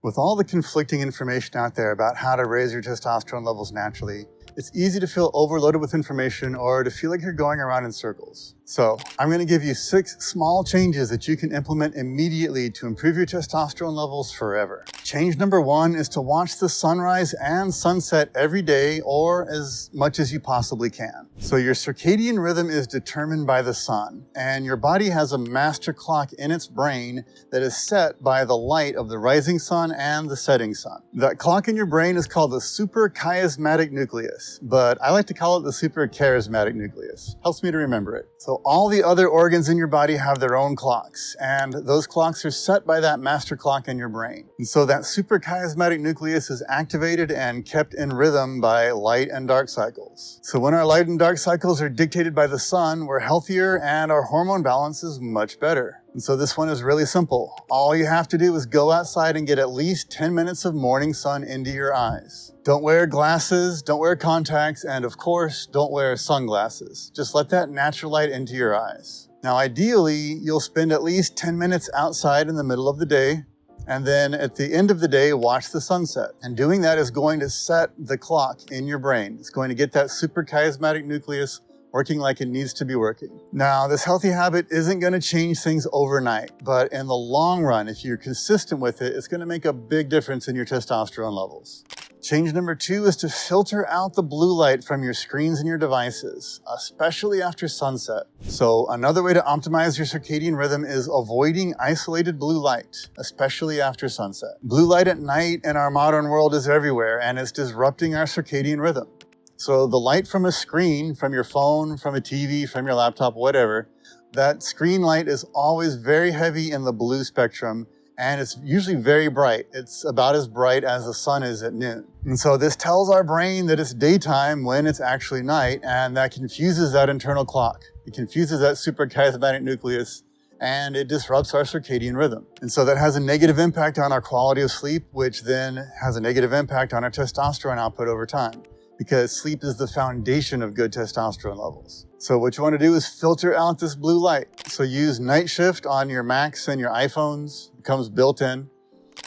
With all the conflicting information out there about how to raise your testosterone levels naturally, it's easy to feel overloaded with information or to feel like you're going around in circles. So I'm going to give you 6 small changes that you can implement immediately to improve your testosterone levels forever. Change number 1 is to watch the sunrise and sunset every day or as much as you possibly can. So your circadian rhythm is determined by the sun, and your body has a master clock in its brain that is set by the light of the rising sun and the setting sun. That clock in your brain is called the suprachiasmatic nucleus, but I like to call it the supracharismatic nucleus. Helps me to remember it. So all the other organs in your body have their own clocks, and those clocks are set by that master clock in your brain. And so that suprachiasmatic nucleus is activated and kept in rhythm by light and dark cycles. So when our light and dark cycles are dictated by the sun, we're healthier and our hormone balance is much better. And so this one is really simple. All you have to do is go outside and get at least 10 minutes of morning sun into your eyes. Don't wear glasses, don't wear contacts, and of course, don't wear sunglasses. Just let that natural light into your eyes. Now, ideally, you'll spend at least 10 minutes outside in the middle of the day, and then at the end of the day, watch the sunset. And doing that is going to set the clock in your brain. It's going to get that suprachiasmatic nucleus working like it needs to be working. Now, this healthy habit isn't going to change things overnight, but in the long run, if you're consistent with it, it's going to make a big difference in your testosterone levels. Change number 2 is to filter out the blue light from your screens and your devices, especially after sunset. So another way to optimize your circadian rhythm is avoiding isolated blue light, especially after sunset. Blue light at night in our modern world is everywhere, and it's disrupting our circadian rhythm. So the light from a screen, from your phone, from a TV, from your laptop, whatever, that screen light is always very heavy in the blue spectrum, and it's usually very bright. It's about as bright as the sun is at noon. And so this tells our brain that it's daytime when it's actually night, and that confuses that internal clock. It confuses that suprachiasmatic nucleus, and it disrupts our circadian rhythm. And so that has a negative impact on our quality of sleep, which then has a negative impact on our testosterone output over time, because sleep is the foundation of good testosterone levels. So what you want to do is filter out this blue light. So use night shift on your Macs and your iPhones. It comes built in.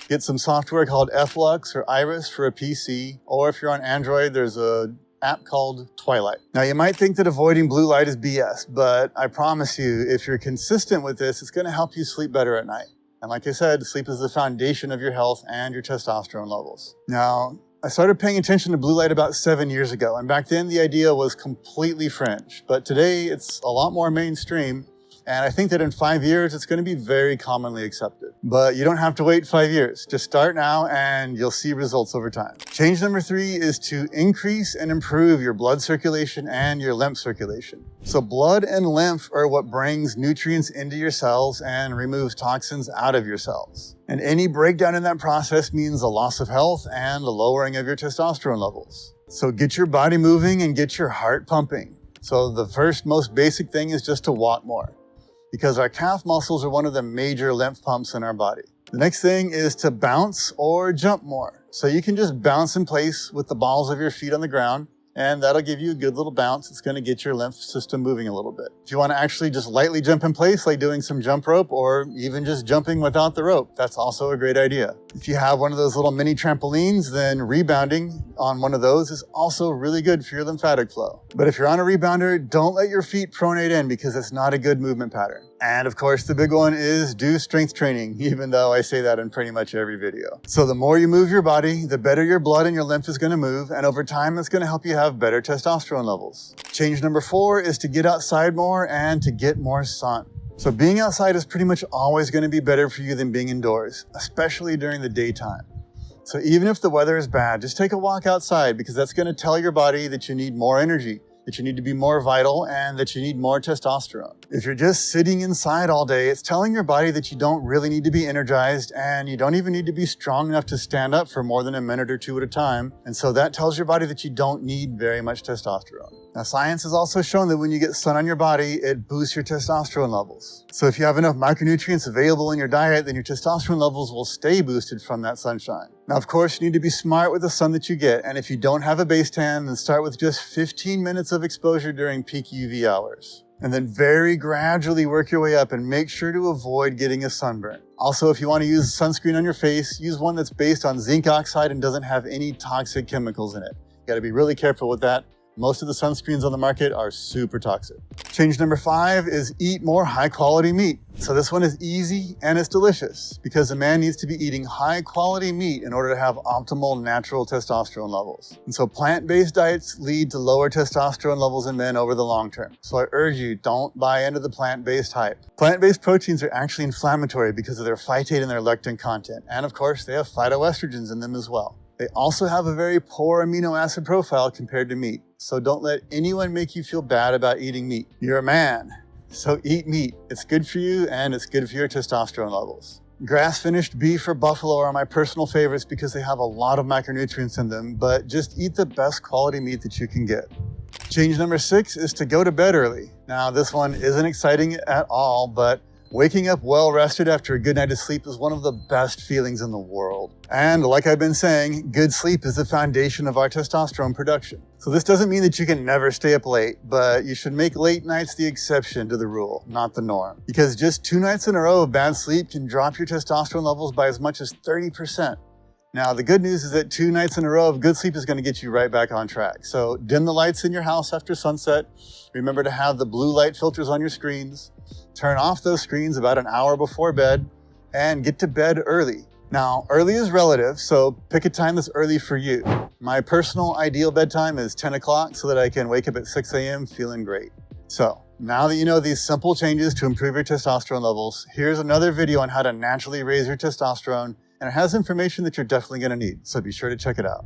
Get some software called Flux or Iris for a PC, or if you're on Android, there's an app called Twilight. Now you might think that avoiding blue light is BS, but I promise you, if you're consistent with this, it's going to help you sleep better at night. And like I said, sleep is the foundation of your health and your testosterone levels. Now, I started paying attention to blue light about 7 years ago, and back then the idea was completely fringe, but today it's a lot more mainstream, and I think that in 5 years it's going to be very commonly accepted. But you don't have to wait 5 years. Just start now and you'll see results over time. Change number 3 is to increase and improve your blood circulation and your lymph circulation. So blood and lymph are what brings nutrients into your cells and removes toxins out of your cells. And any breakdown in that process means a loss of health and a lowering of your testosterone levels. So get your body moving and get your heart pumping. So the first most basic thing is just to walk more, because our calf muscles are one of the major lymph pumps in our body. The next thing is to bounce or jump more. So you can just bounce in place with the balls of your feet on the ground, and that'll give you a good little bounce. It's going to get your lymph system moving a little bit. If you want to actually just lightly jump in place, like doing some jump rope, or even just jumping without the rope, that's also a great idea. If you have one of those little mini trampolines, then rebounding on one of those is also really good for your lymphatic flow. But if you're on a rebounder, don't let your feet pronate in, because it's not a good movement pattern. And of course, the big one is do strength training, even though I say that in pretty much every video. So the more you move your body, the better your blood and your lymph is going to move, and over time, that's going to help you have better testosterone levels. Change number 4 is to get outside more and to get more sun. So being outside is pretty much always going to be better for you than being indoors, especially during the daytime. So even if the weather is bad, just take a walk outside, because that's going to tell your body that you need more energy, that you need to be more vital, and that you need more testosterone. If you're just sitting inside all day, it's telling your body that you don't really need to be energized, and you don't even need to be strong enough to stand up for more than a minute or 2 at a time. And so that tells your body that you don't need very much testosterone. Now, science has also shown that when you get sun on your body, it boosts your testosterone levels. So if you have enough micronutrients available in your diet, then your testosterone levels will stay boosted from that sunshine. Now, of course, you need to be smart with the sun that you get. And if you don't have a base tan, then start with just 15 minutes of exposure during peak UV hours. and then very gradually work your way up and make sure to avoid getting a sunburn. Also, if you want to use sunscreen on your face, use one that's based on zinc oxide and doesn't have any toxic chemicals in it. You got to be really careful with that. Most of the sunscreens on the market are super toxic. Change number 5 is eat more high quality meat. So this one is easy and it's delicious because a man needs to be eating high quality meat in order to have optimal natural testosterone levels. And so plant-based diets lead to lower testosterone levels in men over the long term. So I urge you, don't buy into the plant-based hype. Plant-based proteins are actually inflammatory because of their phytate and their lectin content. And of course, they have phytoestrogens in them as well. They also have a very poor amino acid profile compared to meat. So don't let anyone make you feel bad about eating meat. You're a man, so eat meat. It's good for you and it's good for your testosterone levels. Grass-finished beef or buffalo are my personal favorites because they have a lot of micronutrients in them, but just eat the best quality meat that you can get. Change number 6 is to go to bed early. Now, this one isn't exciting at all, but waking up well rested after a good night of sleep is one of the best feelings in the world. And like I've been saying, good sleep is the foundation of our testosterone production. So this doesn't mean that you can never stay up late, but you should make late nights the exception to the rule, not the norm. Because just 2 nights in a row of bad sleep can drop your testosterone levels by as much as 30%. Now, the good news is that 2 nights in a row of good sleep is going to get you right back on track. So dim the lights in your house after sunset. Remember to have the blue light filters on your screens. Turn off those screens about an hour before bed and get to bed early. Now, early is relative, so pick a time that's early for you. My personal ideal bedtime is 10 o'clock so that I can wake up at 6 a.m. feeling great. So now that you know these simple changes to improve your testosterone levels, here's another video on how to naturally raise your testosterone, and it has information that you're definitely going to need, so be sure to check it out.